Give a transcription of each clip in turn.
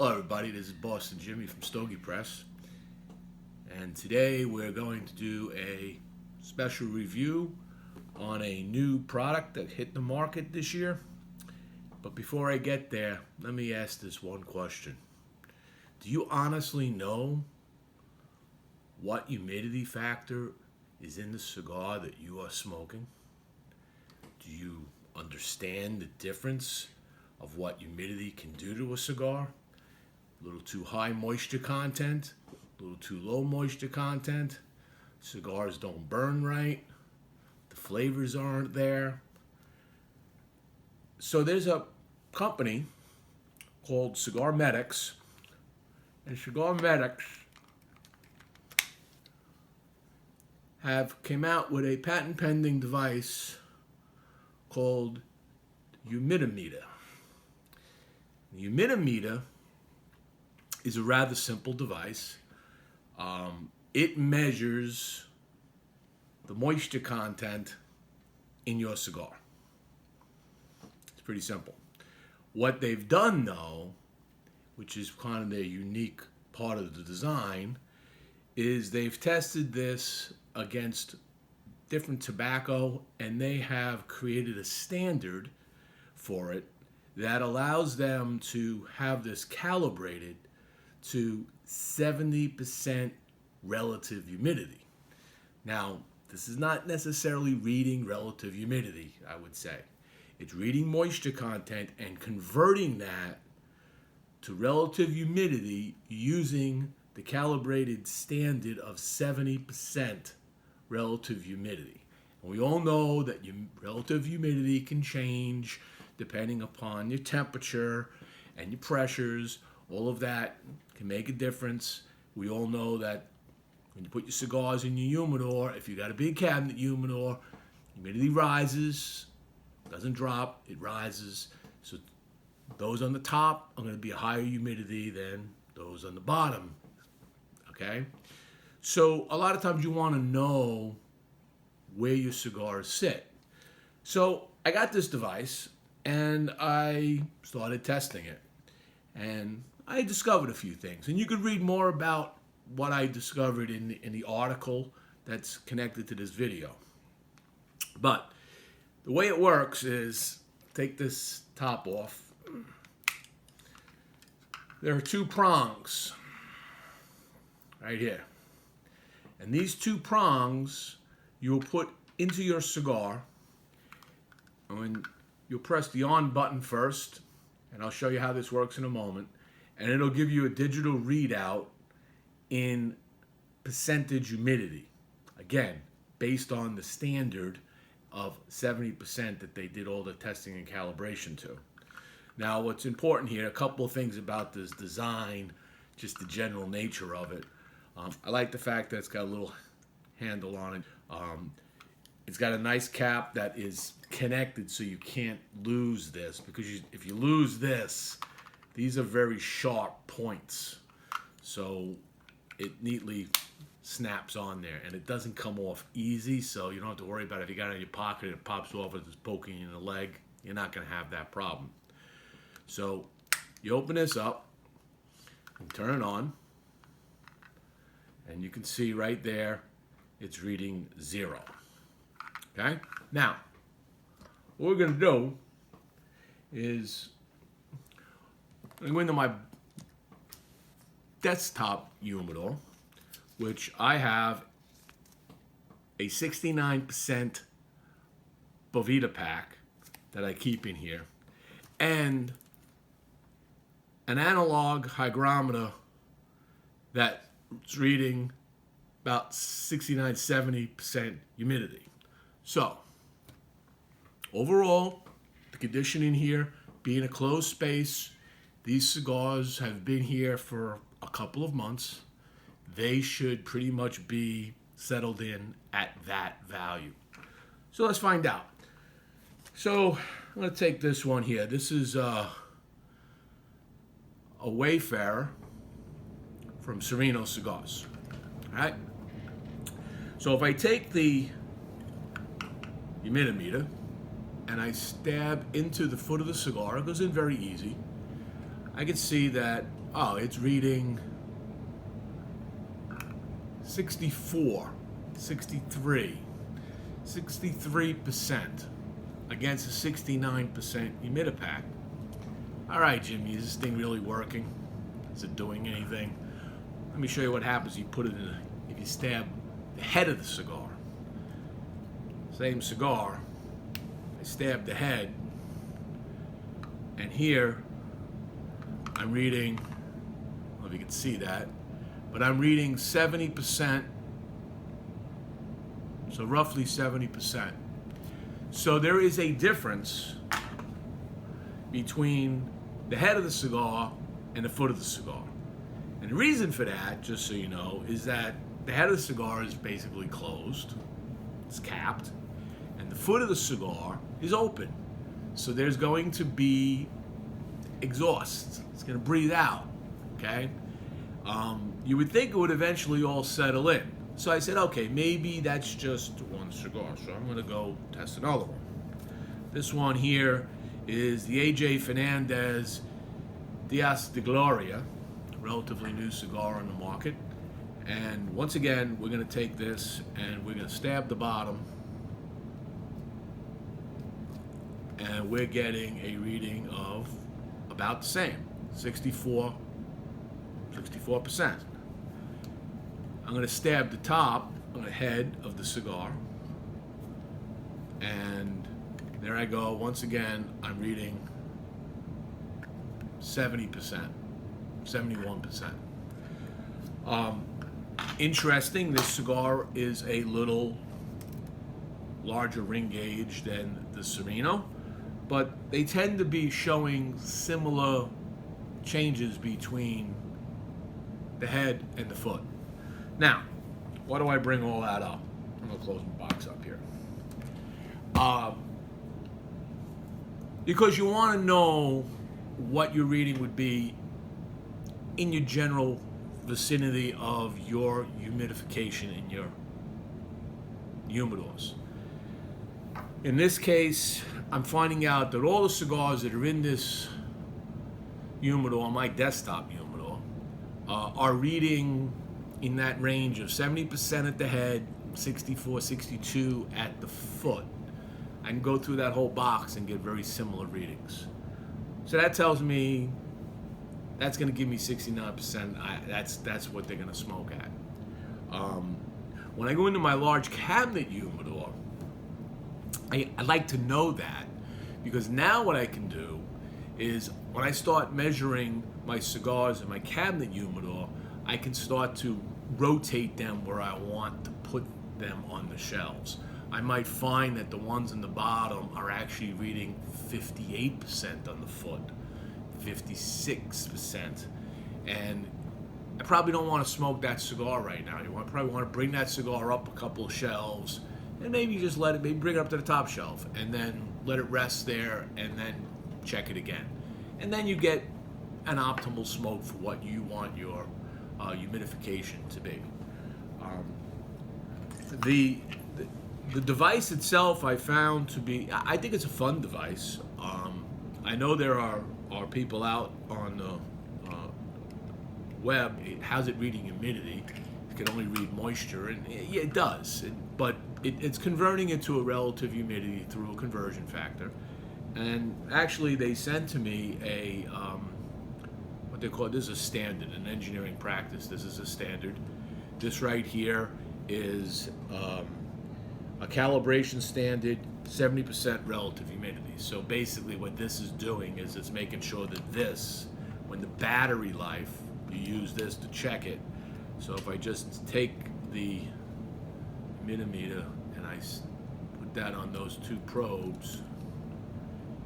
Hello everybody, this is Boston Jimmie from Stogie Press, and today we're going to do a special review on a new product that hit the market this year. But before I get there, let me ask this one question. Do you honestly know what humidity factor is in the cigar that you are smoking? Do you understand the difference of what humidity can do to a cigar? A little too high moisture content, a little too low moisture content. Cigars don't burn right. The flavors aren't there. So there's a company called CigarMedics, and CigarMedics have came out with a patent pending device called Humidmeter. The Humidmeter is a rather simple device. It measures the moisture content in your cigar. It's pretty simple. What they've done though, which is kind of their unique part of the design, is they've tested this against different tobacco, and they have created a standard for it that allows them to have this calibrated to 70% relative humidity. Now, this is not necessarily reading relative humidity, I would say. It's reading moisture content and converting that to relative humidity using the calibrated standard of 70% relative humidity. And we all know that relative humidity can change depending upon your temperature and your pressures. All of that can make a difference. We all know that when you put your cigars in your humidor, if you got a big cabinet humidor, humidity rises, doesn't drop, it rises. So those on the top are going to be a higher humidity than those on the bottom. Okay? So a lot of times you want to know where your cigars sit. So I got this device and I started testing it. And I discovered a few things. And you could read more about what I discovered in the article that's connected to this video. But the way it works is, take this top off. There are two prongs right here. And these two prongs you will put into your cigar. And you'll press the on button first, and I'll show you how this works in a moment. And it'll give you a digital readout in percentage humidity. Again, based on the standard of 70% that they did all the testing and calibration to. Now, what's important here, a couple of things about this design, just the general nature of it. I like the fact that it's got a little handle on it. It's got a nice cap that is connected so you can't lose this, because if you lose this, these are very sharp points. So it neatly snaps on there, and it doesn't come off easy, so you don't have to worry about it. If you got it in your pocket and it pops off as it's poking you in the leg, you're not going to have that problem. So you open this up and turn it on, and you can see right there it's reading 0. Okay? Now, what we're going to do is I'm going to go into my desktop humidor, which I have a 69% Bovita pack that I keep in here, and an analog hygrometer that's reading about 69-70% humidity. So, overall, the condition in here, being a closed space, these cigars have been here for a couple of months. They should pretty much be settled in at that value. So let's find out. So I'm going to take this one here. This is a Wayfarer from Sereno Cigars. All right. So if I take the Humidmeter and I stab into the foot of the cigar, it goes in very easy. I can see that Oh, it's reading 64, 63, 63% against a 69% humidipack. All right, Jimmy, is this thing really working? Is it doing anything? Let me show you what happens. You put it in, if you stab the head of the cigar. Same cigar. I stab the head, and here I'm reading, I don't know if you can see that, but I'm reading 70%, so roughly 70%. So there is a difference between the head of the cigar and the foot of the cigar. And the reason for that, just so you know, is that the head of the cigar is basically closed, it's capped, and the foot of the cigar is open. So there's going to be exhaust. It's going to breathe out, okay? You would think it would eventually all settle in. So I said, okay, maybe that's just one cigar. So I'm going to go test another one. This one here is the A.J. Fernandez Dias de Gloria, relatively new cigar on the market. And once again, we're going to take this and we're going to stab the bottom. And we're getting a reading of about the same, 64%. I'm going to stab the top on the head of the cigar. And there I go. Once again, I'm reading 70%, 71%. Interesting, this cigar is a little larger ring gauge than the Sereno, but they tend to be showing similar changes between the head and the foot. Now, why do I bring all that up? I'm going to close my box up here. Because you want to know what your reading would be in your general vicinity of your humidification in your humidors. In this case, I'm finding out that all the cigars that are in this humidor, my desktop humidor, are reading in that range of 70% at the head, 64, 62 at the foot. I can go through that whole box and get very similar readings. So that tells me that's going to give me 69%. That's what they're going to smoke at. When I go into my large cabinet humidor, I like to know that, because now what I can do is when I start measuring my cigars in my cabinet humidor, I can start to rotate them where I want to put them on the shelves. I might find that the ones in the bottom are actually reading 58% on the foot, 56%. And I probably don't want to smoke that cigar right now. You probably want to bring that cigar up a couple of shelves and maybe just maybe bring it up to the top shelf and then let it rest there and then check it again. And then you get an optimal smoke for what you want your humidification to be. The device itself I found to be, I think it's a fun device. I know there are people out on the web, how's it reading humidity? It can only read moisture, and yeah, it does. But it's converting it to a relative humidity through a conversion factor. And actually they sent to me a, what they call it, this is a standard, an engineering practice, this is a standard. This right here is a calibration standard, 70% relative humidity. So basically what this is doing is it's making sure that this, when the battery life, you use this to check it. So if I just take the humidmeter and I put that on those two probes,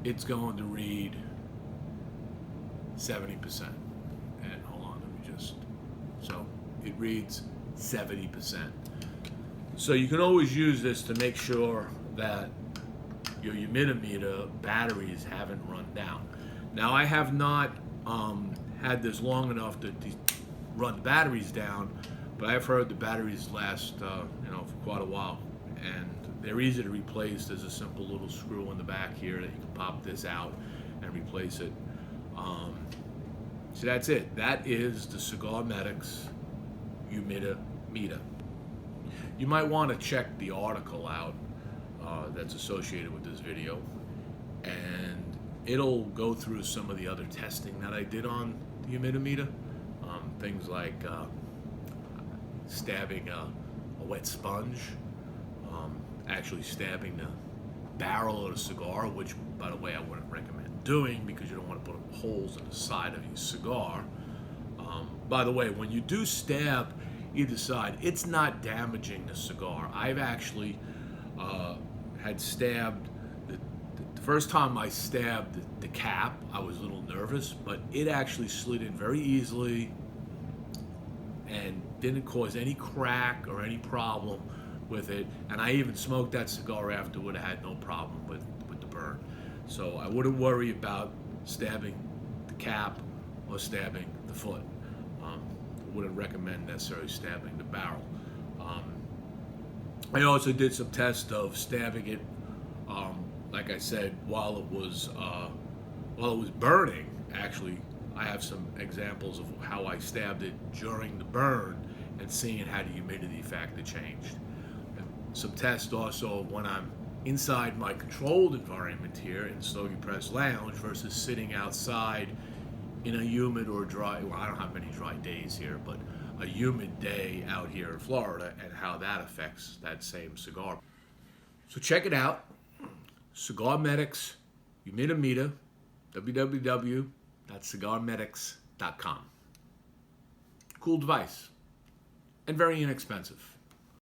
it's going to read 70%. And hold on, let me just, so it reads 70%. So you can always use this to make sure that your humidmeter batteries haven't run down. Now I have not had this long enough to run the batteries down, but I've heard the batteries last for quite a while, and they're easy to replace. There's a simple little screw in the back here that you can pop this out and replace it. So that's it. That is the CigarMedics Humidimeter. You might want to check the article out that's associated with this video, and it'll go through some of the other testing that I did on the Humidmeter. Things like stabbing a wet sponge, actually stabbing the barrel of a cigar, which, by the way, I wouldn't recommend doing because you don't want to put holes in the side of your cigar. By the way, when you do stab either side, it's not damaging the cigar. I've actually had stabbed, the first time I stabbed the cap, I was a little nervous, but it actually slid in very easily and didn't cause any crack or any problem with it. And I even smoked that cigar afterward. I had no problem with the burn. So I wouldn't worry about stabbing the cap or stabbing the foot. I wouldn't recommend necessarily stabbing the barrel. I also did some tests of stabbing it, like I said, while it was burning. Actually, I have some examples of how I stabbed it during the burn and seeing how the humidity factor changed. And some tests also of when I'm inside my controlled environment here in Stogie Press Lounge versus sitting outside in a humid or dry, well, I don't have many dry days here, but a humid day out here in Florida, and how that affects that same cigar. So check it out, CigarMedics Humidimeter, www.cigarmedics.com. Cool device, and very inexpensive.